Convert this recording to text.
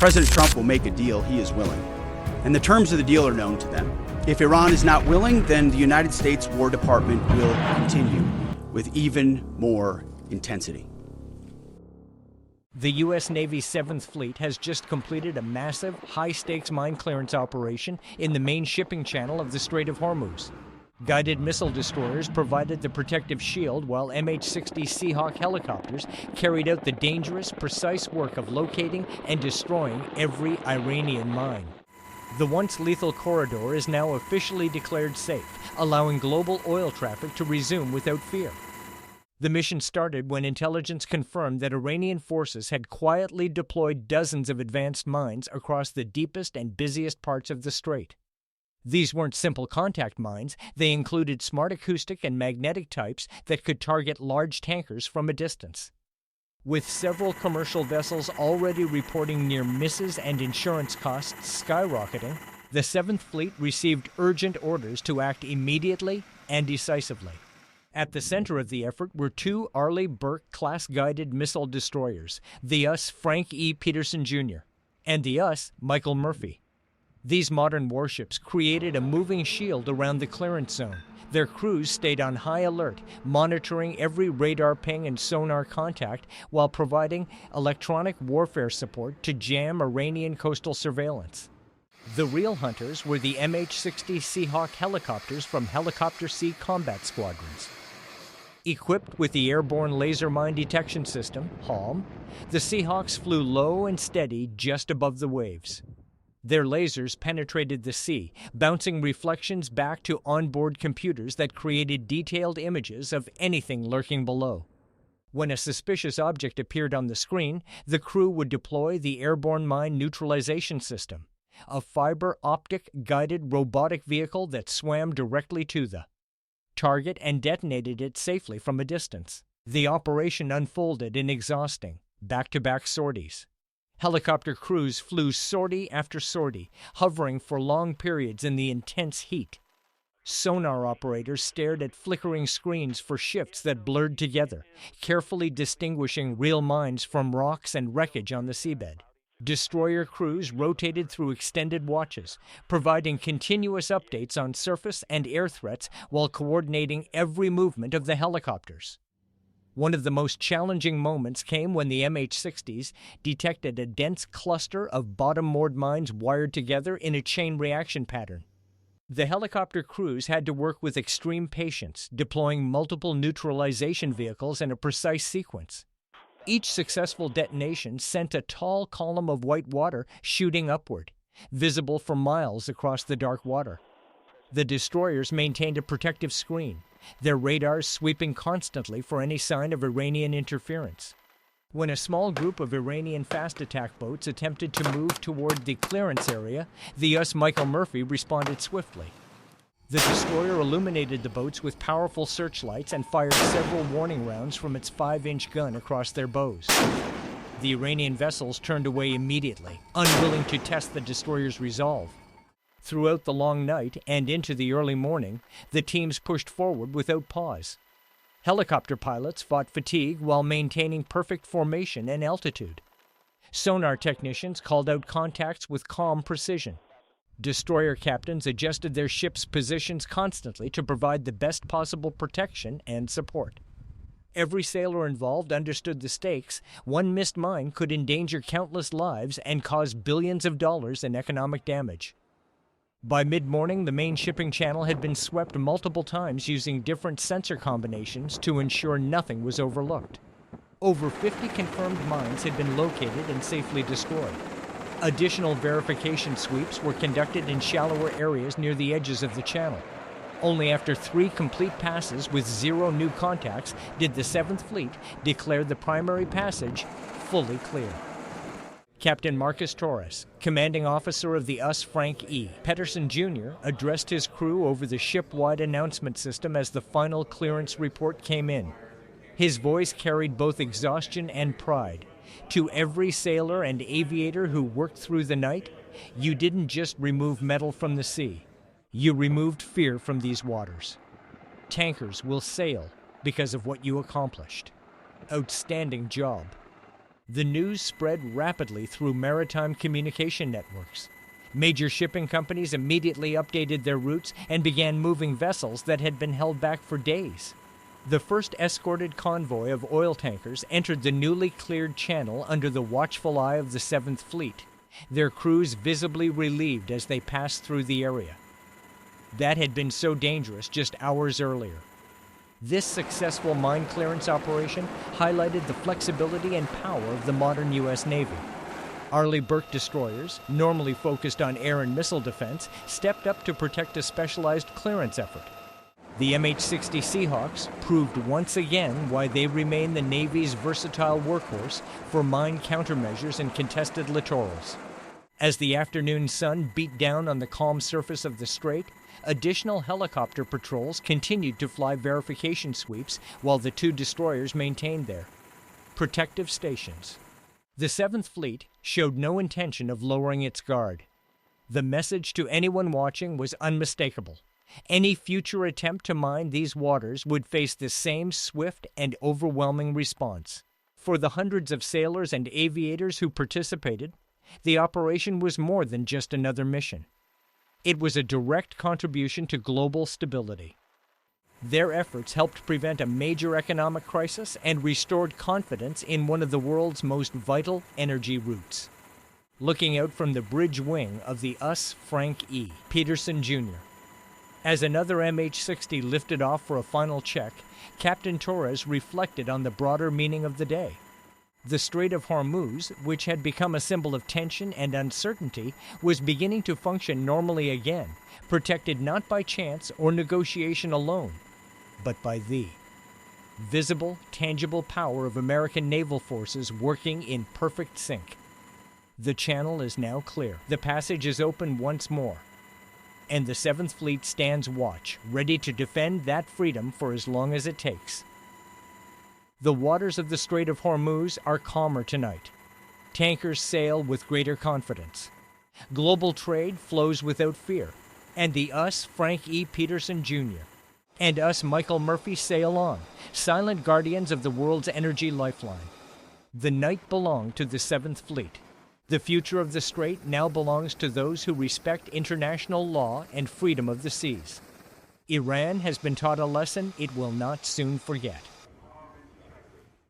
President Trump will make a deal he is willing, and the terms of the deal are known to them. If Iran is not willing, then the United States War Department will continue with even more intensity. The U.S. Navy's 7th Fleet has just completed a massive, high-stakes mine clearance operation in the main shipping channel of the Strait of Hormuz. Guided missile destroyers provided the protective shield, while MH-60 Seahawk helicopters carried out the dangerous, precise work of locating and destroying every Iranian mine. The once lethal corridor is now officially declared safe, allowing global oil traffic to resume without fear. The mission started when intelligence confirmed that Iranian forces had quietly deployed dozens of advanced mines across the deepest and busiest parts of the strait. These weren't simple contact mines. They included smart acoustic and magnetic types that could target large tankers from a distance. With several commercial vessels already reporting near misses and insurance costs skyrocketing, the 7th Fleet received urgent orders to act immediately and decisively. At the center of the effort were 2 Arleigh Burke-class guided missile destroyers, the US Frank E. Peterson Jr. and the US Michael Murphy. These modern warships created a moving shield around the clearance zone. Their crews stayed on high alert, monitoring every radar ping and sonar contact while providing electronic warfare support to jam Iranian coastal surveillance. The real hunters were the MH-60 Seahawk helicopters from Helicopter Sea Combat Squadrons. Equipped with the Airborne Laser Mine Detection System, HALM, the Seahawks flew low and steady just above the waves. Their lasers penetrated the sea, bouncing reflections back to onboard computers that created detailed images of anything lurking below. When a suspicious object appeared on the screen, the crew would deploy the Airborne Mine Neutralization System, a fiber-optic guided robotic vehicle that swam directly to the target and detonated it safely from a distance. The operation unfolded in exhausting, back-to-back sorties. Helicopter crews flew sortie after sortie, hovering for long periods in the intense heat. Sonar operators stared at flickering screens for shifts that blurred together, carefully distinguishing real mines from rocks and wreckage on the seabed. Destroyer crews rotated through extended watches, providing continuous updates on surface and air threats while coordinating every movement of the helicopters. One of the most challenging moments came when the MH-60s detected a dense cluster of bottom-moored mines wired together in a chain reaction pattern. The helicopter crews had to work with extreme patience, deploying multiple neutralization vehicles in a precise sequence. Each successful detonation sent a tall column of white water shooting upward, visible for miles across the dark water. The destroyers maintained a protective screen, their radars sweeping constantly for any sign of Iranian interference. When a small group of Iranian fast attack boats attempted to move toward the clearance area, the US Michael Murphy responded swiftly. The destroyer illuminated the boats with powerful searchlights and fired several warning rounds from its 5-inch gun across their bows. The Iranian vessels turned away immediately, unwilling to test the destroyer's resolve. Throughout the long night and into the early morning, the teams pushed forward without pause. Helicopter pilots fought fatigue while maintaining perfect formation and altitude. Sonar technicians called out contacts with calm precision. Destroyer captains adjusted their ships' positions constantly to provide the best possible protection and support. Every sailor involved understood the stakes. One missed mine could endanger countless lives and cause billions of dollars in economic damage. By mid-morning, the main shipping channel had been swept multiple times using different sensor combinations to ensure nothing was overlooked. Over 50 confirmed mines had been located and safely destroyed. Additional verification sweeps were conducted in shallower areas near the edges of the channel. Only after 3 complete passes with 0 new contacts did the 7th Fleet declare the primary passage fully clear. Captain Marcus Torres, commanding officer of the US Frank E. Peterson Jr., addressed his crew over the ship-wide announcement system as the final clearance report came in. His voice carried both exhaustion and pride. To every sailor and aviator who worked through the night, you didn't just remove metal from the sea. You removed fear from these waters. Tankers will sail because of what you accomplished. Outstanding job. The news spread rapidly through maritime communication networks. Major shipping companies immediately updated their routes and began moving vessels that had been held back for days. The first escorted convoy of oil tankers entered the newly cleared channel under the watchful eye of the 7th Fleet, their crews visibly relieved as they passed through the area. That had been so dangerous just hours earlier. This successful mine clearance operation highlighted the flexibility and power of the modern U.S. Navy. Arleigh Burke destroyers, normally focused on air and missile defense, stepped up to protect a specialized clearance effort. The MH-60 Seahawks proved once again why they remain the Navy's versatile workhorse for mine countermeasures in contested littorals. As the afternoon sun beat down on the calm surface of the strait, additional helicopter patrols continued to fly verification sweeps while the two destroyers maintained their protective stations. The 7th Fleet showed no intention of lowering its guard. The message to anyone watching was unmistakable. Any future attempt to mine these waters would face the same swift and overwhelming response. For the hundreds of sailors and aviators who participated, the operation was more than just another mission. It was a direct contribution to global stability. Their efforts helped prevent a major economic crisis and restored confidence in one of the world's most vital energy routes. Looking out from the bridge wing of the US Frank E. Peterson Jr. As another MH-60 lifted off for a final check, Captain Torres reflected on the broader meaning of the day. The Strait of Hormuz, which had become a symbol of tension and uncertainty, was beginning to function normally again, protected not by chance or negotiation alone, but by the visible, tangible power of American naval forces working in perfect sync. The channel is now clear. The passage is open once more, and the 7th Fleet stands watch, ready to defend that freedom for as long as it takes. The waters of the Strait of Hormuz are calmer tonight. Tankers sail with greater confidence. Global trade flows without fear, and the US Frank E. Peterson Jr. and us Michael Murphy sail on, silent guardians of the world's energy lifeline. The night belonged to the 7th Fleet. The future of the strait now belongs to those who respect international law and freedom of the seas. Iran has been taught a lesson it will not soon forget.